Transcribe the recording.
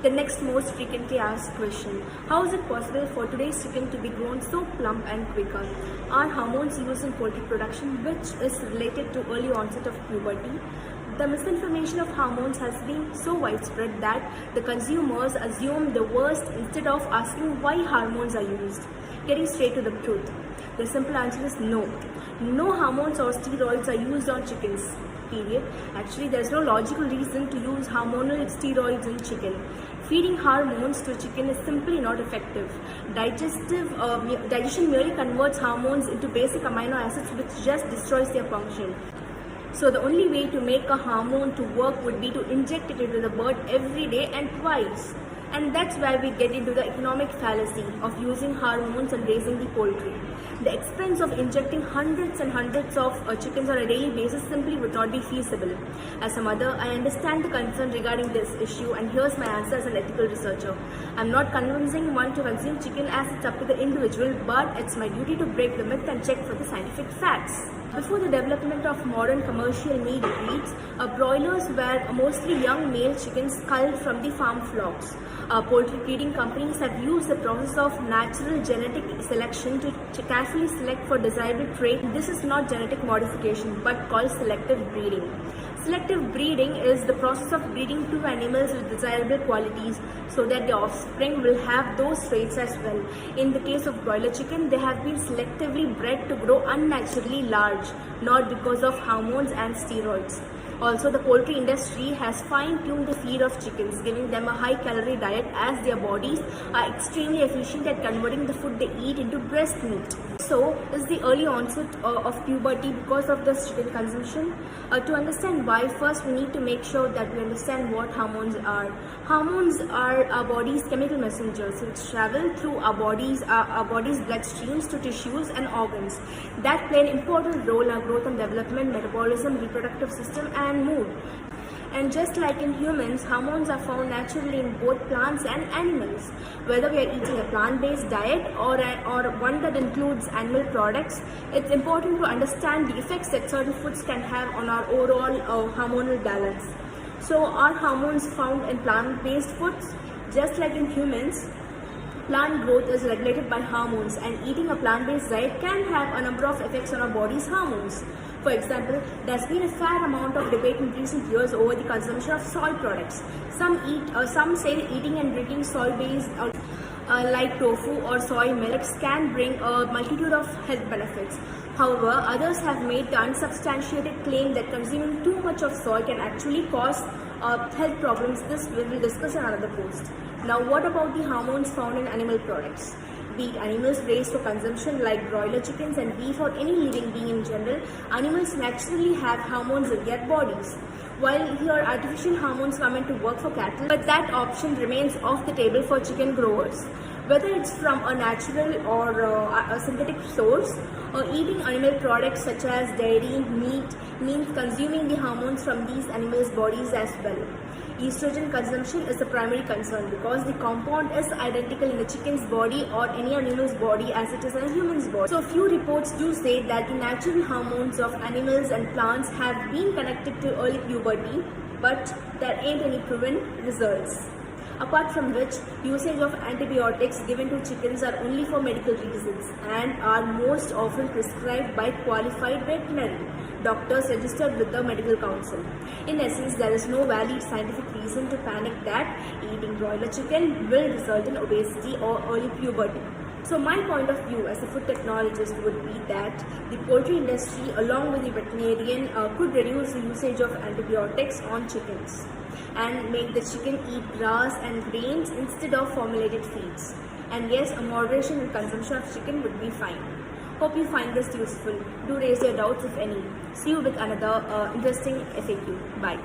The next most frequently asked question: how is it possible for today's chicken to be grown so plump and quicker? Are hormones used in poultry production, which is related to early onset of puberty? The misinformation of hormones has been so widespread that the consumers assume the worst instead of asking why hormones are used. Getting straight to the truth, the simple answer is no. No hormones or steroids are used on chickens. Period. Actually, there is no logical reason to use hormonal steroids in chicken. Feeding hormones to chicken is simply not effective. Digestion merely converts hormones into basic amino acids, which just destroys their function. So the only way to make a hormone to work would be to inject it into the bird every day and twice. And that's where we get into the economic fallacy of using hormones and raising the poultry. The expense of injecting hundreds and hundreds of chickens on a daily basis simply would not be feasible. As a mother, I understand the concern regarding this issue, and here's my answer as an ethical researcher. I'm not convincing one to consume chicken, as it's up to the individual, but it's my duty to break the myth and check for the scientific facts. Before the development of modern commercial meat breeds, broilers were mostly young male chickens culled from the farm flocks. Poultry breeding companies have used the process of natural genetic selection to carefully select for desirable trait. This is not genetic modification but called selective breeding. Selective breeding is the process of breeding two animals with desirable qualities so that the offspring will have those traits as well. In the case of broiler chicken, they have been selectively bred to grow unnaturally large, not because of hormones and steroids. Also, the poultry industry has fine-tuned the feed of chickens, giving them a high-calorie diet as their bodies are extremely efficient at converting the food they eat into breast meat. So, is the early onset of puberty because of this chicken consumption? To understand why, first we need to make sure that we understand what hormones are. Hormones are our body's chemical messengers which travel through our body's bloodstreams to tissues and organs that play an important role in our growth and development, metabolism, reproductive system, and mood. And just like in humans, hormones are found naturally in both plants and animals. Whether we are eating a plant-based diet or one that includes animal products, it's important to understand the effects that certain foods can have on our overall hormonal balance. So, are hormones found in plant-based foods? Just like in humans, plant growth is regulated by hormones, and eating a plant-based diet can have a number of effects on our body's hormones. For example, there's been a fair amount of debate in recent years over the consumption of soy products. Some say that eating and drinking soy-based like tofu or soy milks can bring a multitude of health benefits. However, others have made the unsubstantiated claim that consuming too much of soy can actually cause health problems. This we will discuss in another post. Now, what about the hormones found in animal products? Be it animals raised for consumption like broiler chickens and beef or any living being in general, animals naturally have hormones in their bodies. While here artificial hormones come into work for cattle, but that option remains off the table for chicken growers. Whether it's from a natural or a synthetic source, or eating animal products such as dairy, meat means consuming the hormones from these animals' bodies as well. Estrogen consumption is the primary concern because the compound is identical in the chicken's body or any animal's body as it is in a human's body. So few reports do say that the natural hormones of animals and plants have been connected to early puberty, but there ain't any proven results. Apart from which, usage of antibiotics given to chickens are only for medical reasons and are most often prescribed by qualified veterinary doctors registered with the medical council. In essence, there is no valid scientific reason to panic that eating broiler chicken will result in obesity or early puberty. So my point of view as a food technologist would be that the poultry industry along with the veterinarian could reduce the usage of antibiotics on chickens and make the chicken eat grass and grains instead of formulated feeds. And yes, a moderation in consumption of chicken would be fine. Hope you find this useful. Do raise your doubts if any. See you with another interesting FAQ. Bye.